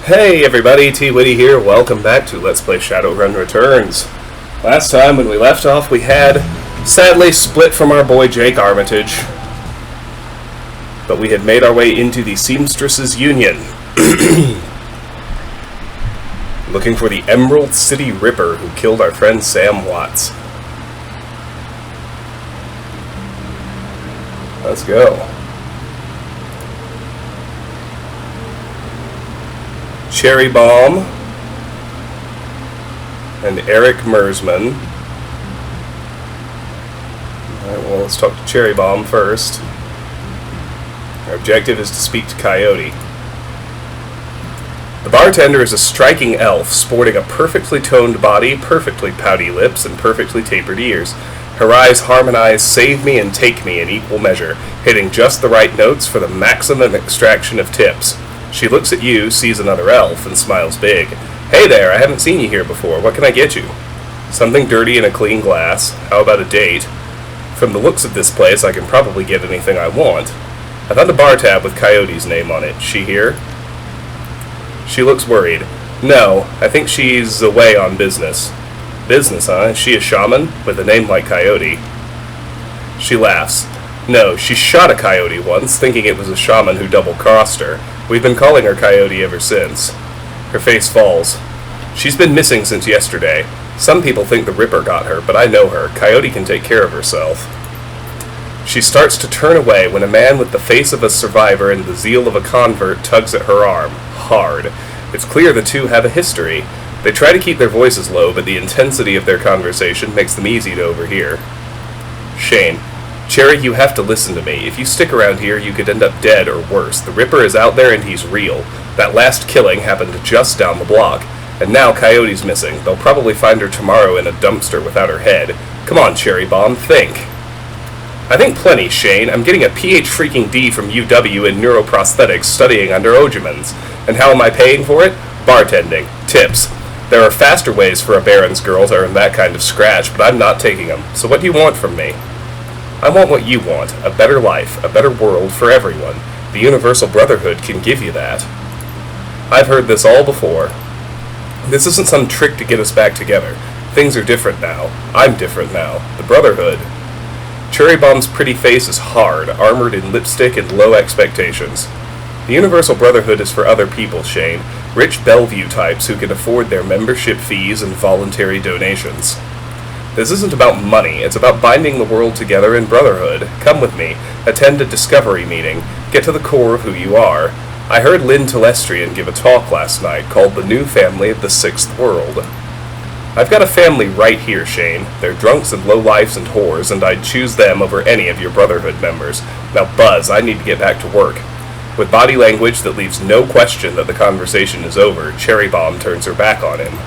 Hey everybody, T-Witty here. Welcome back to Let's Play Shadowrun Returns. Last time when we left off, we had sadly split from our boy Jake Armitage. But we had made our way into the Seamstress' Union. Looking for the Emerald City Ripper who killed our friend Sam Watts. Let's go. Cherry Bomb and Eric Mersman. Alright, well, let's talk to Cherry Bomb first. Our objective is to speak to Coyote. The bartender is a striking elf, sporting a perfectly toned body, perfectly pouty lips, and perfectly tapered ears. Her eyes harmonize save me and take me in equal measure, hitting just the right notes for the maximum extraction of tips. She looks at you, sees another elf, and smiles big. Hey there, I haven't seen you here before. What can I get you? Something dirty in a clean glass. How about a date? From the looks of this place, I can probably get anything I want. I found a bar tab with Coyote's name on it. She here? She looks worried. No, I think she's away on business. Business, huh? Is she a shaman? With a name like Coyote. She laughs. No, she shot a coyote once, thinking it was a shaman who double-crossed her. We've been calling her Coyote ever since. Her face falls. She's been missing since yesterday. Some people think the Ripper got her, but I know her. Coyote can take care of herself. She starts to turn away when a man with the face of a survivor and the zeal of a convert tugs at her arm. Hard. It's clear the two have a history. They try to keep their voices low, but the intensity of their conversation makes them easy to overhear. Shane. Cherry, you have to listen to me. If you stick around here, you could end up dead or worse. The Ripper is out there and he's real. That last killing happened just down the block. And now Coyote's missing. They'll probably find her tomorrow in a dumpster without her head. Come on, Cherry Bomb, think. I think plenty, Shane. I'm getting a PhD from UW in neuroprosthetics studying under Ojemans. And how am I paying for it? Bartending. Tips. There are faster ways for a Baron's girl to earn that kind of scratch, but I'm not taking them. So what do you want from me? I want what you want, a better life, a better world for everyone. The Universal Brotherhood can give you that. I've heard this all before. This isn't some trick to get us back together. Things are different now. I'm different now. The Brotherhood. Cherry Bomb's pretty face is hard, armored in lipstick and low expectations. The Universal Brotherhood is for other people, Shane. Rich Bellevue types who can afford their membership fees and voluntary donations. This isn't about money, it's about binding the world together in brotherhood. Come with me, attend a discovery meeting, get to the core of who you are. I heard Lynn Telestrian give a talk last night called The New Family of the Sixth World. I've got a family right here, Shane. They're drunks and lowlifes and whores, and I'd choose them over any of your brotherhood members. Now buzz, I need to get back to work. With body language that leaves no question that the conversation is over, Cherry Bomb turns her back on him.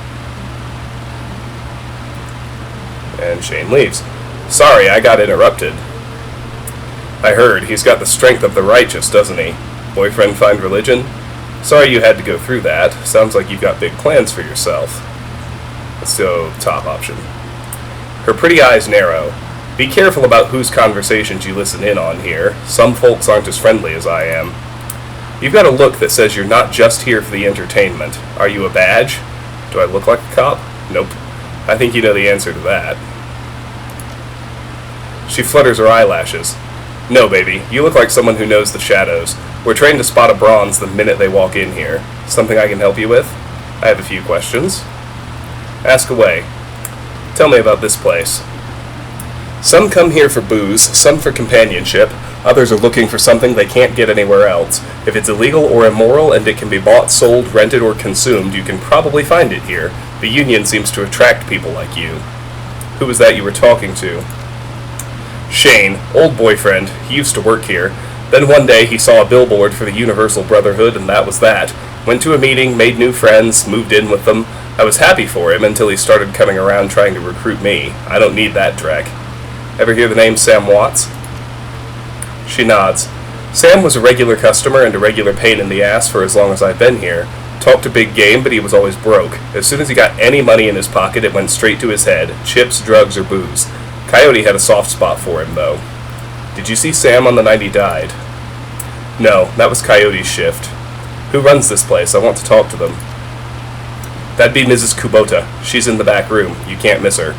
And Shane leaves. Sorry, I got interrupted. I heard. He's got the strength of the righteous, doesn't he? Boyfriend find religion? Sorry you had to go through that. Sounds like you've got big plans for yourself. Let's go top option. Her pretty eyes narrow. Be careful about whose conversations you listen in on here. Some folks aren't as friendly as I am. You've got a look that says you're not just here for the entertainment. Are you a badge? Do I look like a cop? Nope. I think you know the answer to that. She flutters her eyelashes. No, baby, you look like someone who knows the shadows. We're trained to spot a bronze the minute they walk in here. Something I can help you with? I have a few questions. Ask away. Tell me about this place. Some come here for booze, some for companionship. Others are looking for something they can't get anywhere else. If it's illegal or immoral and it can be bought, sold, rented, or consumed, you can probably find it here. The Union seems to attract people like you. Who was that you were talking to? Shane, old boyfriend. He used to work here. Then one day he saw a billboard for the Universal Brotherhood and that was that. Went to a meeting, made new friends, moved in with them. I was happy for him until he started coming around trying to recruit me. I don't need that dreck. Ever hear the name Sam Watts? She nods. Sam was a regular customer and a regular pain in the ass for as long as I've been here. Talked a big game, but he was always broke. As soon as he got any money in his pocket, it went straight to his head. Chips, drugs, or booze. Coyote had a soft spot for him, though. Did you see Sam on the night he died? No, that was Coyote's shift. Who runs this place? I want to talk to them. That'd be Mrs. Kubota. She's in the back room. You can't miss her.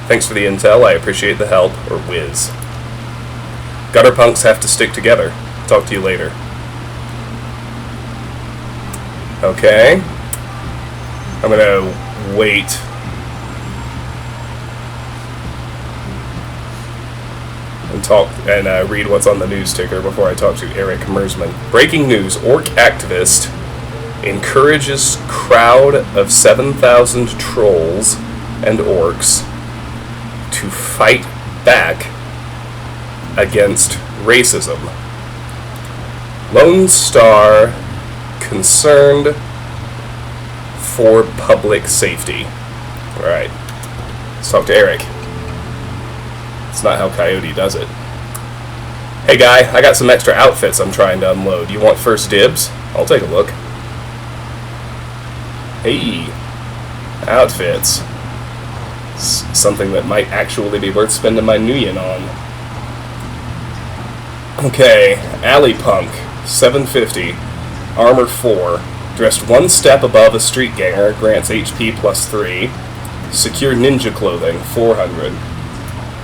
Thanks for the intel. I appreciate the help. Or whiz. Gutter punks have to stick together. Talk to you later. Okay. I'm gonna wait. And talk and read what's on the news ticker before I talk to Eric Mersman. Breaking news: Orc activist encourages crowd of 7,000 trolls and orcs to fight back against racism. Lone Star concerned for public safety. Alright. Let's talk to Eric. It's not how Coyote does it. Hey guy, I got some extra outfits I'm trying to unload. You want first dibs? I'll take a look. Hey, outfits. Something that might actually be worth spending my nuyen on. Okay, Alley Punk, 750, Armor 4, dressed one step above a street ganger, grants HP plus 3, Secure Ninja Clothing, 400,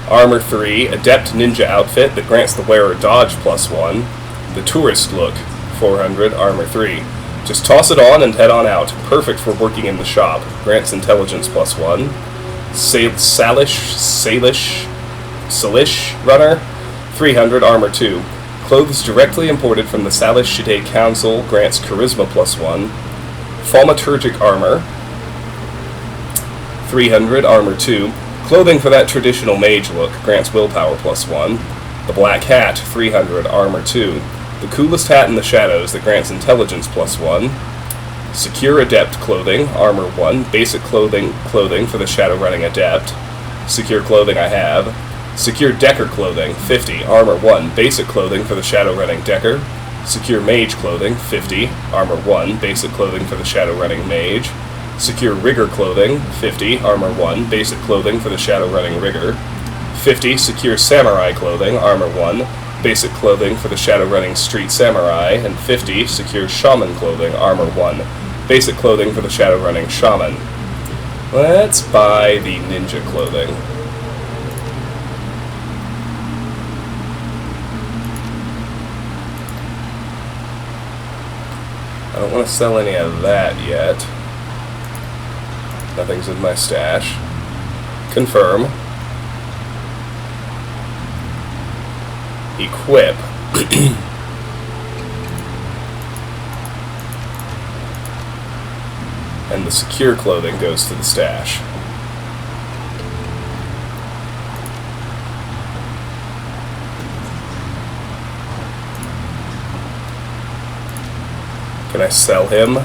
Armor 3, Adept Ninja Outfit that grants the wearer Dodge plus 1, the Tourist Look, 400, Armor 3. Just toss it on and head on out. Perfect for working in the shop. Grants Intelligence plus 1. Salish Runner, 300, Armor 2. Clothes directly imported from the Salish Shide Council. Grants Charisma plus 1. Thaumaturgic Armor, 300, Armor 2. Clothing for that traditional mage look. Grants Willpower plus 1. The Black Hat, 300, Armor 2. The coolest hat in the shadows that grants Intelligence plus 1. Secure Adept Clothing, Armor 1. Basic clothing for the Shadowrunning Adept. Secure Clothing I have. Secure Decker Clothing, 50, Armor 1. Basic clothing for the Shadowrunning Decker. Secure Mage Clothing, 50, Armor 1. Basic clothing for the Shadowrunning Mage. Secure Rigger Clothing, 50, Armor 1. Basic clothing for the Shadowrunning Rigger. 50, Secure Samurai Clothing, Armor 1. Basic clothing for the Shadowrunning Street Samurai, and 50, Secure Shaman Clothing, Armor 1. Basic clothing for the Shadowrunning Shaman. Let's buy the Ninja Clothing. I don't want to sell any of that yet. Nothing's in my stash. Confirm. Equip. And the secure clothing goes to the stash. Can I sell him?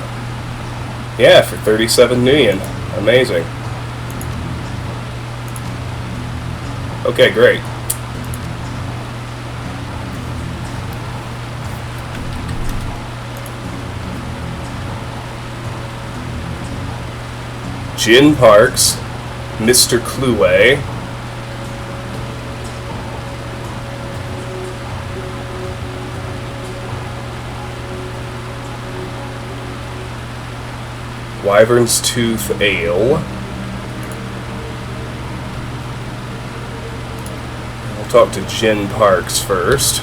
Yeah, for 37 nuyen. Amazing. Okay, great. Jin Parks, Mr. Cluey, Wyvern's Tooth Ale. I'll talk to Jin Parks first.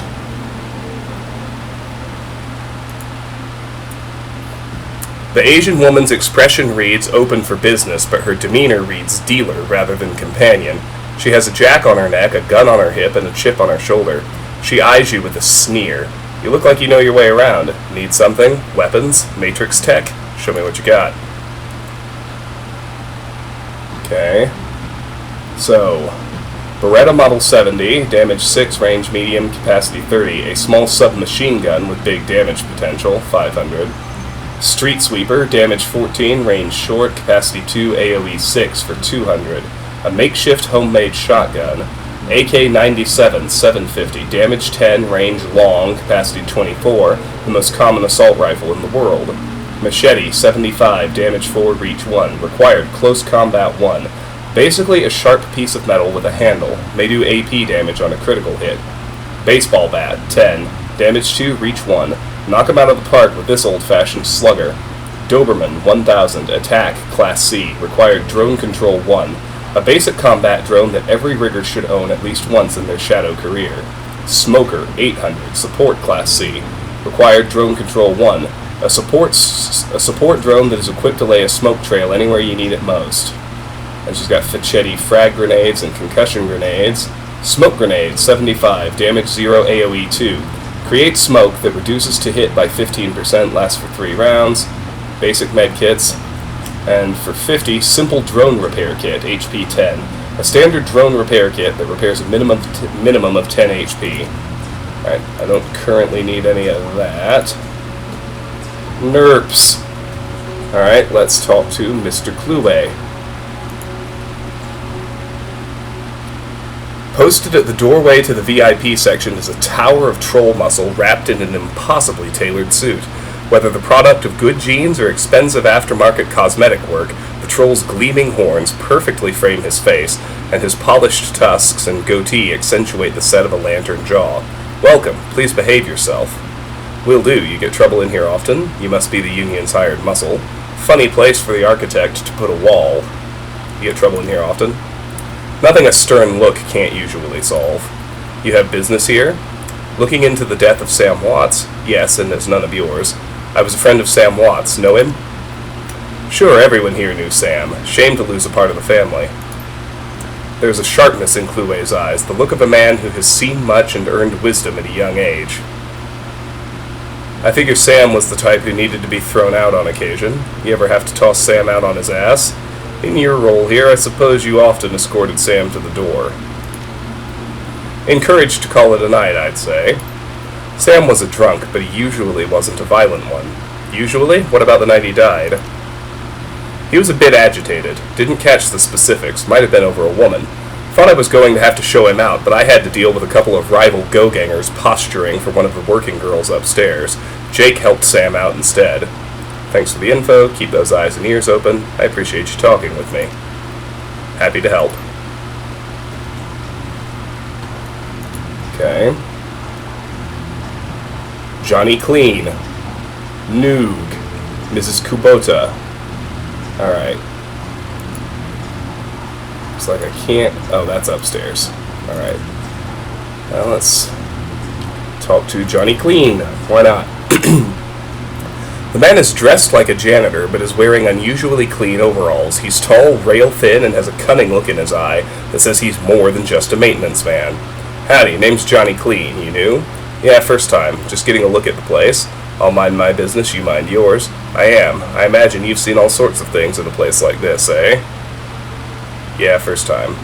The Asian woman's expression reads open for business, but her demeanor reads dealer rather than companion. She has a jack on her neck, a gun on her hip, and a chip on her shoulder. She eyes you with a sneer. You look like you know your way around. Need something? Weapons? Matrix tech? Show me what you got. Okay. So, Beretta Model 70, damage 6, range medium, capacity 30. A small submachine gun with big damage potential, 500. Street Sweeper, damage 14, range short, capacity 2, AoE 6 for 200. A makeshift homemade shotgun. AK-97, 750, damage 10, range long, capacity 24, the most common assault rifle in the world. Machete, 75, damage 4, reach 1, required close combat 1. Basically a sharp piece of metal with a handle, may do AP damage on a critical hit. Baseball bat, 10, damage 2, reach 1. Knock him out of the park with this old-fashioned slugger. Doberman 1000, attack, Class C, required drone control 1. A basic combat drone that every rigger should own at least once in their shadow career. Smoker 800, support Class C, required drone control 1. A support drone that is equipped to lay a smoke trail anywhere you need it most. And she's got Fichetti frag grenades and concussion grenades. Smoke grenade 75, damage 0, AoE 2. Create smoke that reduces to hit by 15%, lasts for 3 rounds. Basic med kits. And for 50, simple drone repair kit, HP 10. A standard drone repair kit that repairs a minimum of 10 HP. Alright, I don't currently need any of that. Nerps. Alright, let's talk to Mr. Kluwe. Posted at the doorway to the VIP section is a tower of troll muscle wrapped in an impossibly tailored suit. Whether the product of good genes or expensive aftermarket cosmetic work, the troll's gleaming horns perfectly frame his face, and his polished tusks and goatee accentuate the set of a lantern jaw. Welcome, please behave yourself. Will do, you get trouble in here often? You must be the union's hired muscle. Funny place for the architect to put a wall. You get trouble in here often? Nothing a stern look can't usually solve. You have business here? Looking into the death of Sam Watts? Yes, and as none of yours. I was a friend of Sam Watts. Know him? Sure, everyone here knew Sam. Shame to lose a part of the family. There's a sharpness in Kluwe's eyes, the look of a man who has seen much and earned wisdom at a young age. I figure Sam was the type who needed to be thrown out on occasion. You ever have to toss Sam out on his ass? In your role here, I suppose you often escorted Sam to the door. Encouraged to call it a night, I'd say. Sam was a drunk, but he usually wasn't a violent one. Usually? What about the night he died? He was a bit agitated. Didn't catch the specifics. Might have been over a woman. Thought I was going to have to show him out, but I had to deal with a couple of rival go-gangers posturing for one of the working girls upstairs. Jake helped Sam out instead. Thanks for the info. Keep those eyes and ears open. I appreciate you talking with me. Happy to help. Okay. Johnny Clean. Noog. Mrs. Kubota. Alright. Looks like I can't... Oh, that's upstairs. Alright. Now let's talk to Johnny Clean. Why not? The man is dressed like a janitor, but is wearing unusually clean overalls. He's tall, rail-thin, and has a cunning look in his eye that says he's more than just a maintenance man. Howdy, name's Johnny Clean, you new? Yeah, first time. Just getting a look at the place. I'll mind my business, you mind yours. I am. I imagine you've seen all sorts of things in a place like this, eh? Yeah, first time.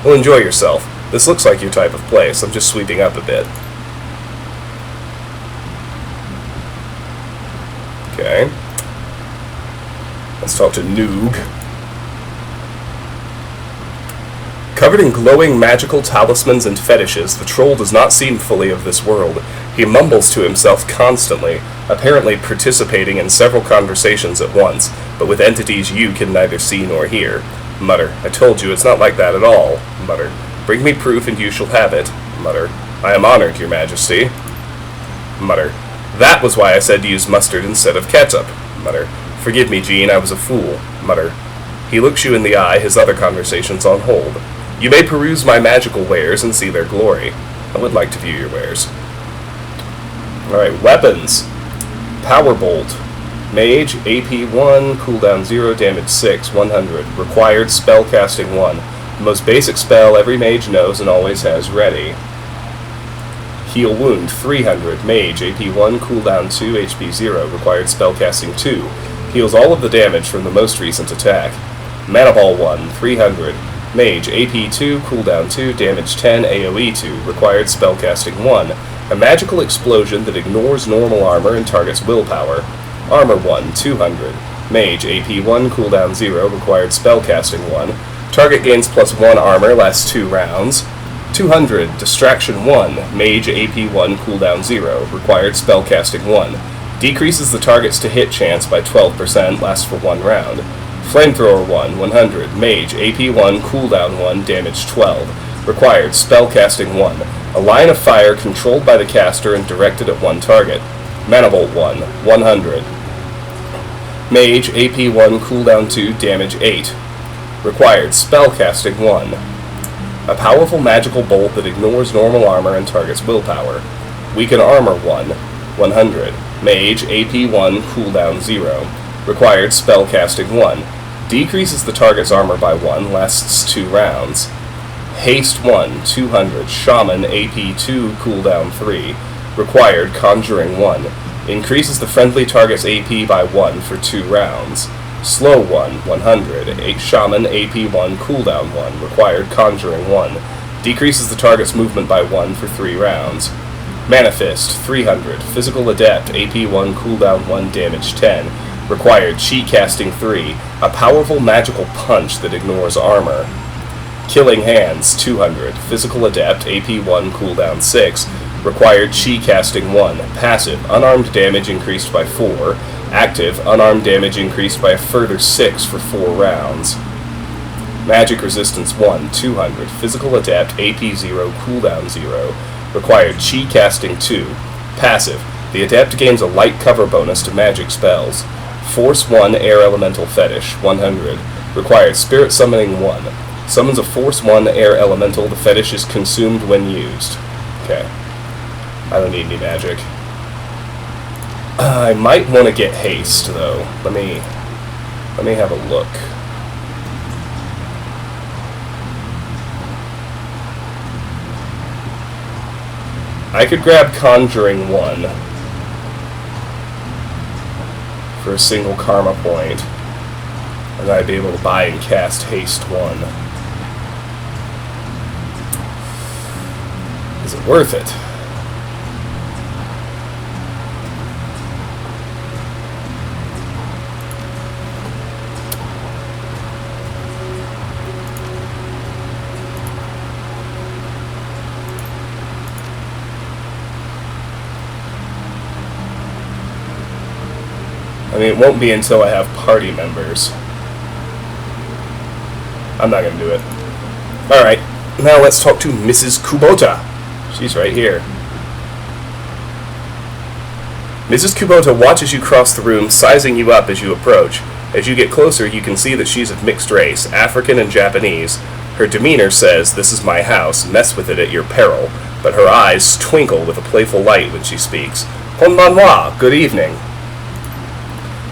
Well, enjoy yourself. This looks like your type of place. I'm just sweeping up a bit. Okay. Let's talk to Noog. Covered in glowing magical talismans and fetishes, the troll does not seem fully of this world. He mumbles to himself constantly, apparently participating in several conversations at once, but with entities you can neither see nor hear. Mutter, I told you it's not like that at all. Mutter, bring me proof and you shall have it. Mutter, I am honored, your majesty. Mutter, that was why I said to use mustard instead of ketchup. Mutter, forgive me, Jean, I was a fool. Mutter, he looks you in the eye, his other conversations on hold. You may peruse my magical wares and see their glory. I would like to view your wares. Alright, weapons. Powerbolt. Mage, AP 1, cooldown 0, damage 6, 100. Required spellcasting 1. The most basic spell every mage knows and always has ready. Heal wound, 300. Mage, AP 1, cooldown 2, HP 0. Required spellcasting 2. Heals all of the damage from the most recent attack. Mana Ball 1, 300. Mage, AP 2, cooldown 2, damage 10, AoE 2, required spellcasting 1. A magical explosion that ignores normal armor and targets willpower. Armor 1, 200. Mage, AP 1, cooldown 0, required spellcasting 1. Target gains +1 armor, lasts 2 rounds. 200, Distraction 1, Mage, AP 1, cooldown 0, required spellcasting 1. Decreases the target's to hit chance by 12%, lasts for 1 round. Flamethrower 1, 100, Mage, AP 1, cooldown 1, damage 12. Required, spellcasting 1. A line of fire controlled by the caster and directed at one target. Manibolt 1, 100. Mage, AP 1, cooldown 2, damage 8. Required, spellcasting 1. A powerful magical bolt that ignores normal armor and targets willpower. Weaken armor 1, 100. Mage, AP 1, cooldown 0. Required, spellcasting 1. Decreases the target's armor by 1, lasts 2 rounds. Haste 1, 200. Shaman, AP 2, cooldown 3. Required, conjuring 1. Increases the friendly target's AP by 1 for 2 rounds. Slow 1, 100. Shaman, AP 1, cooldown 1. Required, conjuring 1. Decreases the target's movement by 1 for 3 rounds. Mana Fist, 300. Physical Adept, AP 1, cooldown 1, damage 10. Required, chi casting 3. A powerful magical punch that ignores armor. Killing Hands, 200. Physical Adept, AP 1, cooldown 6. Required, chi casting 1. Passive, unarmed damage increased by 4. Active, unarmed damage increased by a further 6 for 4 rounds. Magic Resistance 1, 200. Physical Adept, AP 0, cooldown 0. Required, chi casting 2. Passive, the Adept gains a light cover bonus to magic spells. Force 1, Air Elemental Fetish, 100. Required, Spirit Summoning 1. Summons a Force 1 Air Elemental. The fetish is consumed when used. Okay. I don't need any magic. I might want to get haste, though. Let me have a look. I could grab Conjuring 1 for a single karma point, and I'd be able to buy and cast Haste 1. Is it worth it? I mean, it won't be until I have party members. I'm not going to do it. Alright, now let's talk to Mrs. Kubota. She's right here. Mrs. Kubota watches you cross the room, sizing you up as you approach. As you get closer, you can see that she's of mixed race, African and Japanese. Her demeanor says, "This is my house, mess with it at your peril," but her eyes twinkle with a playful light when she speaks. Konbanwa, good evening.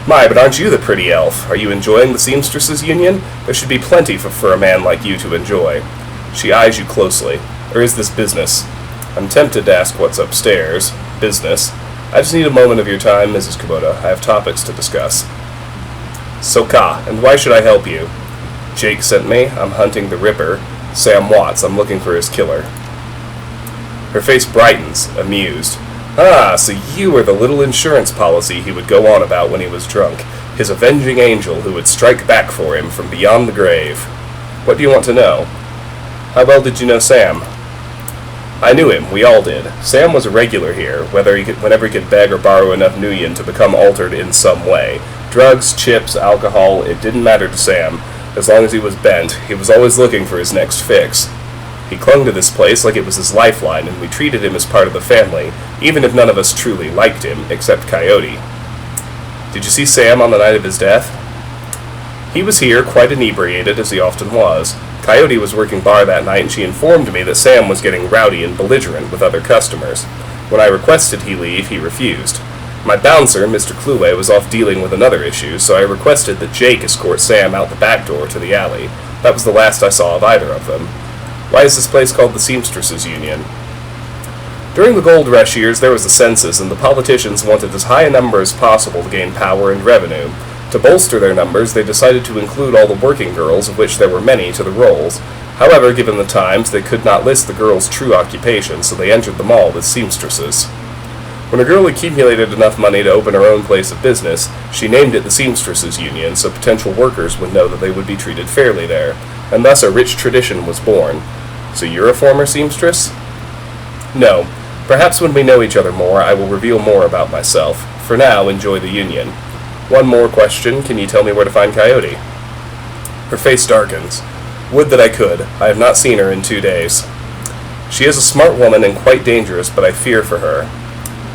My, but aren't you the pretty elf? Are you enjoying the Seamstresses Union? There should be plenty for a man like you to enjoy. She eyes you closely. Or is this business? I'm tempted to ask what's upstairs. Business. I just need a moment of your time, Mrs. Kubota. I have topics to discuss. Soka, and why should I help you? Jake sent me. I'm hunting the Ripper. Sam Watts. I'm looking for his killer. Her face brightens, amused. Ah, so you were the little insurance policy he would go on about when he was drunk. His avenging angel who would strike back for him from beyond the grave. What do you want to know? How well did you know Sam? I knew him. We all did. Sam was a regular here, whenever he could beg or borrow enough Nuyen to become altered in some way. Drugs, chips, alcohol, it didn't matter to Sam. As long as he was bent, he was always looking for his next fix. He clung to this place like it was his lifeline, and we treated him as part of the family, even if none of us truly liked him, except Coyote. Did you see Sam on the night of his death? He was here, quite inebriated, as he often was. Coyote was working bar that night, and she informed me that Sam was getting rowdy and belligerent with other customers. When I requested he leave, he refused. My bouncer, Mr. Kluwe, was off dealing with another issue, so I requested that Jake escort Sam out the back door to the alley. That was the last I saw of either of them. Why is this place called the Seamstresses Union? During the gold rush years, there was a census, and the politicians wanted as high a number as possible to gain power and revenue. To bolster their numbers, they decided to include all the working girls, of which there were many, to the rolls. However, given the times, they could not list the girls' true occupation, so they entered them all as seamstresses. When a girl accumulated enough money to open her own place of business, she named it the Seamstresses Union, so potential workers would know that they would be treated fairly there, and thus a rich tradition was born. So you're a former seamstress? No. Perhaps when we know each other more, I will reveal more about myself. For now, enjoy the union. One more question. Can you tell me where to find Coyote? Her face darkens. Would that I could. I have not seen her in 2 days. She is a smart woman and quite dangerous, but I fear for her.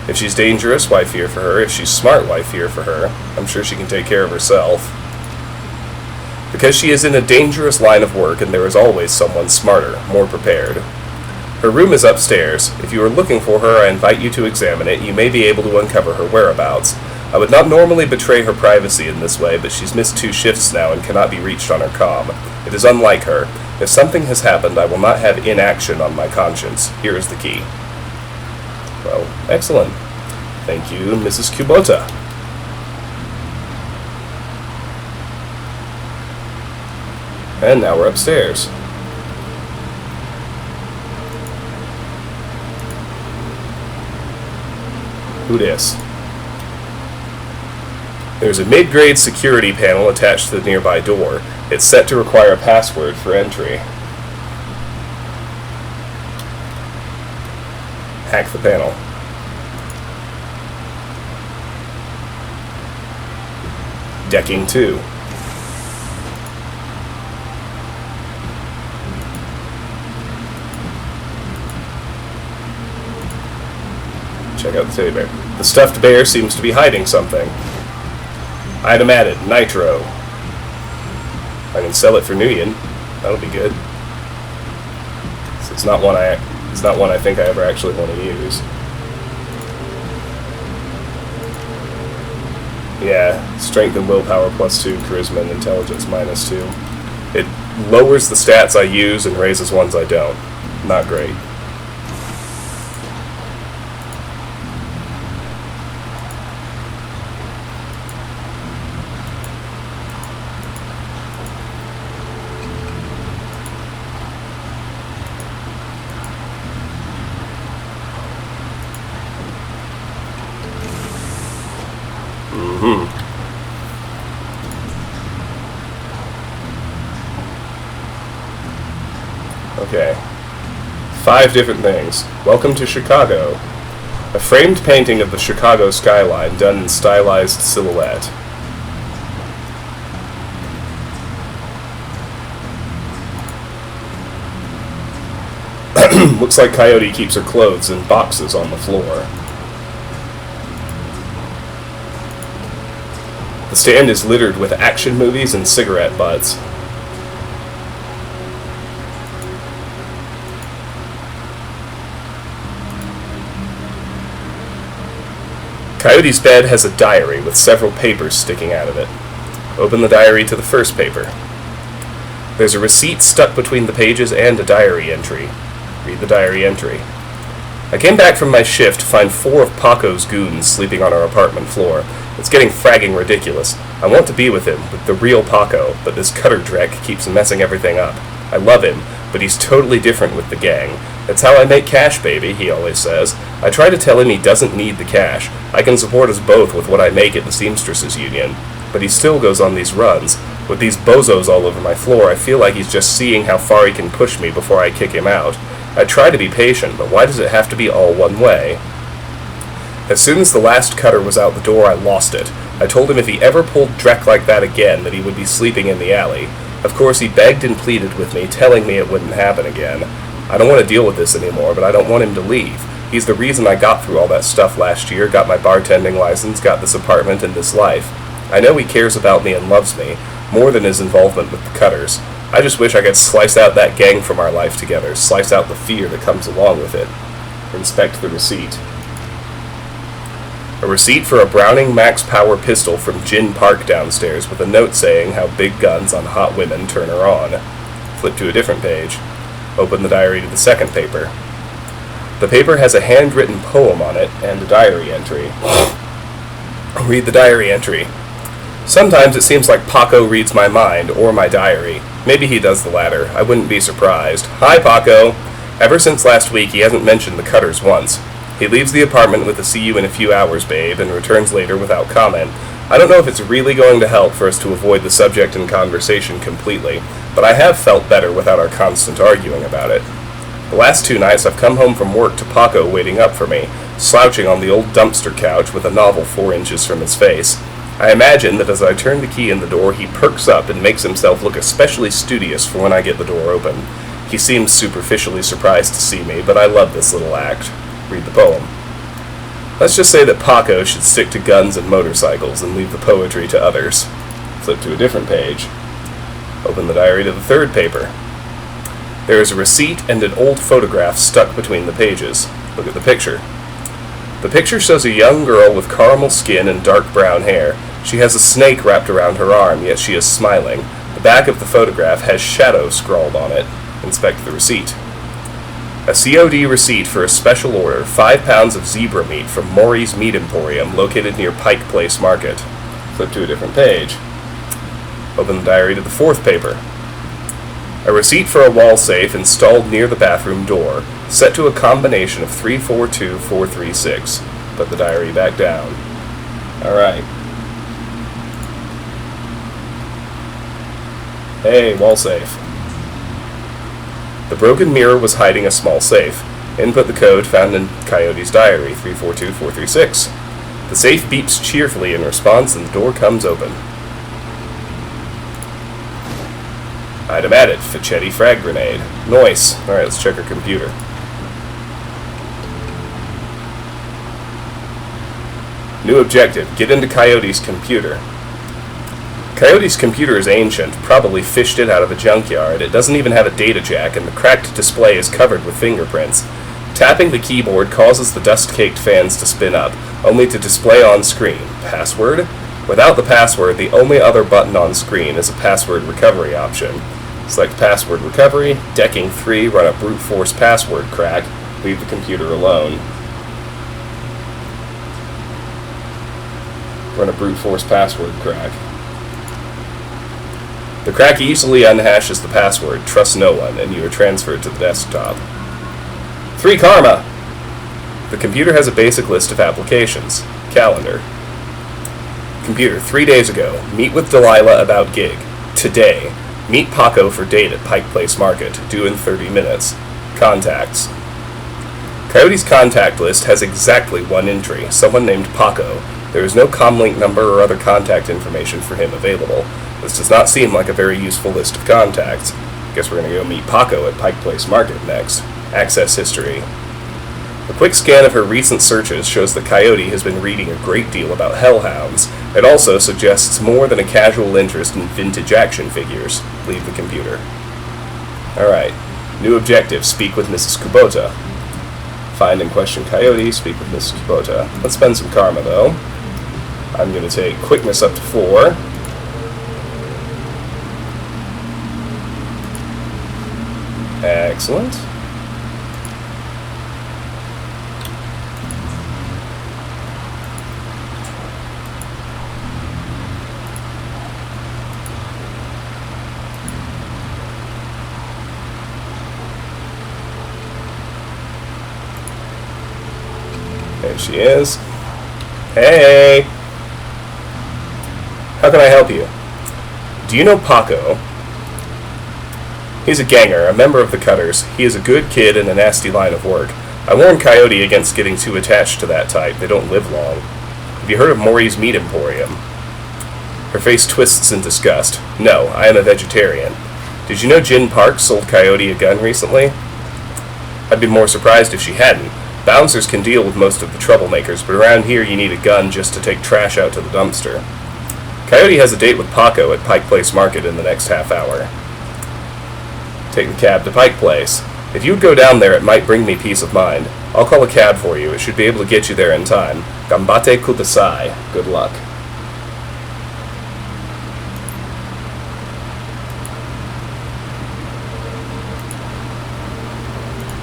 If she's dangerous, why fear for her? If she's smart, why fear for her? I'm sure she can take care of herself. Because she is in a dangerous line of work, and there is always someone smarter, more prepared. Her room is upstairs. If you are looking for her, I invite you to examine it. You may be able to uncover her whereabouts. I would not normally betray her privacy in this way, but she's missed 2 shifts now and cannot be reached on her comm. It is unlike her. If something has happened, I will not have inaction on my conscience. Here is the key. Well, excellent. Thank you, Mrs. Kubota. And now we're upstairs. Who dis? There's a mid-grade security panel attached to the nearby door. It's set to require a password for entry. Hack the panel. Decking 2. Check out the teddy bear. The stuffed bear seems to be hiding something. Item added, nitro. I can sell it for Nuyen. That'll be good. So it's not one I think I ever actually want to use. Yeah, strength and willpower +2, charisma and intelligence -2. It lowers the stats I use and raises ones I don't. Not great. Okay. 5 different things. Welcome to Chicago. A framed painting of the Chicago skyline done in stylized silhouette. Looks like Coyote keeps her clothes in boxes on the floor. The stand is littered with action movies and cigarette butts. Coyote's bed has a diary with several papers sticking out of it. Open the diary to the first paper. There's a receipt stuck between the pages and a diary entry. Read the diary entry. I came back from my shift to find 4 of Paco's goons sleeping on our apartment floor. It's getting fragging ridiculous. I want to be with him, with the real Paco, but this cutter dreck keeps messing everything up. I love him, but he's totally different with the gang. It's how I make cash, baby, he always says. I try to tell him he doesn't need the cash. I can support us both with what I make at the Seamstresses Union. But he still goes on these runs. With these bozos all over my floor, I feel like he's just seeing how far he can push me before I kick him out. I try to be patient, but why does it have to be all one way? As soon as the last cutter was out the door, I lost it. I told him if he ever pulled dreck like that again, that he would be sleeping in the alley. Of course, he begged and pleaded with me, telling me it wouldn't happen again. I don't want to deal with this anymore, but I don't want him to leave. He's the reason I got through all that stuff last year, got my bartending license, got this apartment and this life. I know he cares about me and loves me, more than his involvement with the cutters. I just wish I could slice out that gang from our life together, slice out the fear that comes along with it. Inspect the receipt. A receipt for a Browning Max Power pistol from Gin Park downstairs with a note saying how big guns on hot women turn her on. Flip to a different page. Open the diary to the second paper. The paper has a handwritten poem on it and a diary entry. Read the diary entry. Sometimes it seems like Paco reads my mind or my diary. Maybe he does the latter. I wouldn't be surprised. Hi, Paco. Ever since last week, he hasn't mentioned the cutters once. He leaves the apartment with a "see you in a few hours, babe," and returns later without comment. I don't know if it's really going to help for us to avoid the subject in conversation completely, but I have felt better without our constant arguing about it. The last 2 nights I've come home from work to Paco waiting up for me, slouching on the old dumpster couch with a novel 4 inches from his face. I imagine that as I turn the key in the door, he perks up and makes himself look especially studious for when I get the door open. He seems superficially surprised to see me, but I love this little act. Read the poem. Let's just say that Paco should stick to guns and motorcycles and leave the poetry to others. Flip to a different page. Open the diary to the third paper. There is a receipt and an old photograph stuck between the pages. Look at the picture. The picture shows a young girl with caramel skin and dark brown hair. She has a snake wrapped around her arm, yet she is smiling. The back of the photograph has shadow scrawled on it. Inspect the receipt. A COD receipt for a special order, 5 pounds of zebra meat from Maury's Meat Emporium, located near Pike Place Market. Flip to a different page. Open the diary to the fourth paper. A receipt for a wall safe installed near the bathroom door, set to a combination of 342436. Put the diary back down. Alright. Hey, wall safe. The broken mirror was hiding a small safe. Input the code found in Coyote's diary, 342436. The safe beeps cheerfully in response and the door comes open. Item added, Fichetti frag grenade. Nice. Alright, let's check our computer. New objective, get into Coyote's computer. Coyote's computer is ancient, probably fished it out of a junkyard. It doesn't even have a data jack, and the cracked display is covered with fingerprints. Tapping the keyboard causes the dust-caked fans to spin up, only to display on screen. Password? Without the password, the only other button on screen is a password recovery option. Select password recovery, decking 3, run a brute force password crack, leave the computer alone. Run a brute force password crack. The crack easily unhashes the password, trust no one, and you are transferred to the desktop. 3 karma! The computer has a basic list of applications. Calendar. Computer, 3 days ago. Meet with Delilah about gig. Today. Meet Paco for date at Pike Place Market, due in 30 minutes. Contacts. Coyote's contact list has exactly 1 entry, someone named Paco. There is no comlink number or other contact information for him available. This does not seem like a very useful list of contacts. Guess we're going to go meet Paco at Pike Place Market next. Access history. A quick scan of her recent searches shows that Coyote has been reading a great deal about hellhounds. It also suggests more than a casual interest in vintage action figures. Leave the computer. Alright. New objective, speak with Mrs. Kubota. Find and question Coyote, speak with Mrs. Kubota. Let's spend some karma, though. I'm going to take quickness up to 4. Excellent. There she is. Hey! How can I help you? Do you know Paco? He's a ganger, a member of the Cutters. He is a good kid in a nasty line of work. I warned Coyote against getting too attached to that type. They don't live long. Have you heard of Maury's Meat Emporium? Her face twists in disgust. No, I am a vegetarian. Did you know Jin Park sold Coyote a gun recently? I'd be more surprised if she hadn't. Bouncers can deal with most of the troublemakers, but around here you need a gun just to take trash out to the dumpster. Coyote has a date with Paco at Pike Place Market in the next half hour. Take the cab to Pike Place. If you would go down there, it might bring me peace of mind. I'll call a cab for you. It should be able to get you there in time. Gambate kudasai. Good luck.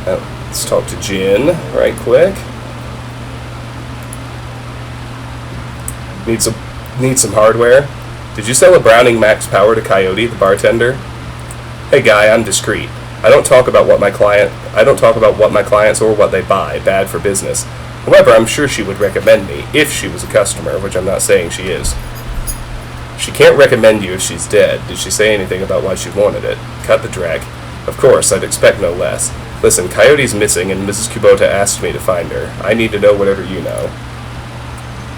Oh, let's talk to Jin right quick. Need some hardware. Did you sell a Browning Max Power to Coyote, the bartender? Hey guy, I'm discreet. I don't talk about what my clients or what they buy. Bad for business. However, I'm sure she would recommend me if she was a customer, which I'm not saying she is. She can't recommend you if she's dead. Did she say anything about why she wanted it? Cut the drag. Of course, I'd expect no less. Listen, Coyote's missing, and Mrs. Kubota asked me to find her. I need to know whatever you know.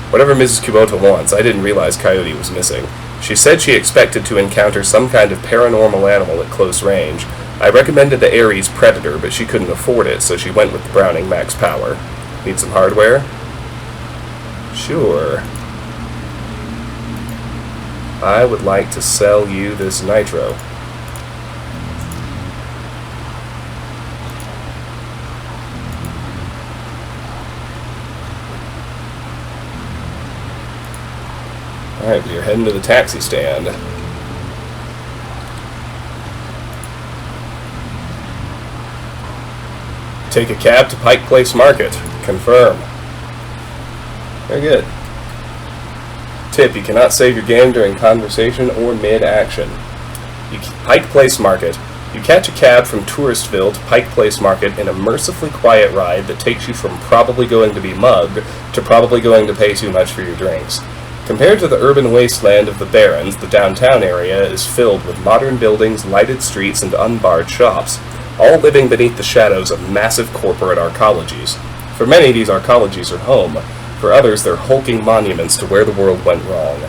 Whatever Mrs. Kubota wants, I didn't realize Coyote was missing. She said she expected to encounter some kind of paranormal animal at close range. I recommended the Ares Predator, but she couldn't afford it, so she went with the Browning Max Power. Need some hardware? Sure. I would like to sell you this nitro. Alright, we are heading to the taxi stand. Take a cab to Pike Place Market. Confirm. Very good. Tip, you cannot save your game during conversation or mid-action. Pike Place Market. You catch a cab from Touristville to Pike Place Market in a mercifully quiet ride that takes you from probably going to be mugged to probably going to pay too much for your drinks. Compared to the urban wasteland of the Barrens, the downtown area is filled with modern buildings, lighted streets, and unbarred shops, all living beneath the shadows of massive corporate arcologies. For many, these arcologies are home. For others, they're hulking monuments to where the world went wrong.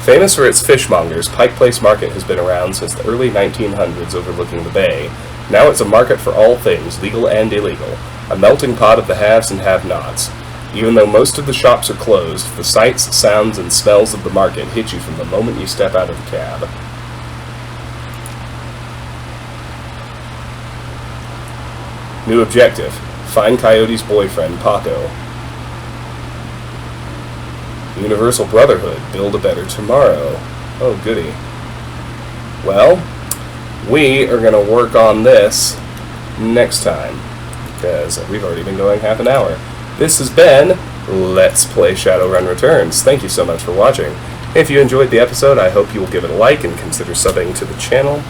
Famous for its fishmongers, Pike Place Market has been around since the early 1900s overlooking the bay. Now it's a market for all things, legal and illegal, a melting pot of the haves and have-nots. Even though most of the shops are closed, the sights, sounds, and smells of the market hit you from the moment you step out of the cab. New objective. Find Coyote's boyfriend, Paco. Universal Brotherhood. Build a better tomorrow. Oh, goody. Well, we are going to work on this next time, because we've already been going half an hour. This has been Let's Play Shadowrun Returns. Thank you so much for watching. If you enjoyed the episode, I hope you will give it a like and consider subbing to the channel,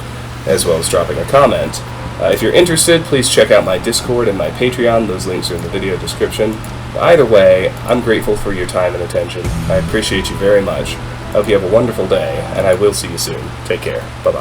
as well as dropping a comment. If you're interested, please check out my Discord and my Patreon. Those links are in the video description. Either way, I'm grateful for your time and attention. I appreciate you very much. I hope you have a wonderful day, and I will see you soon. Take care. Bye-bye.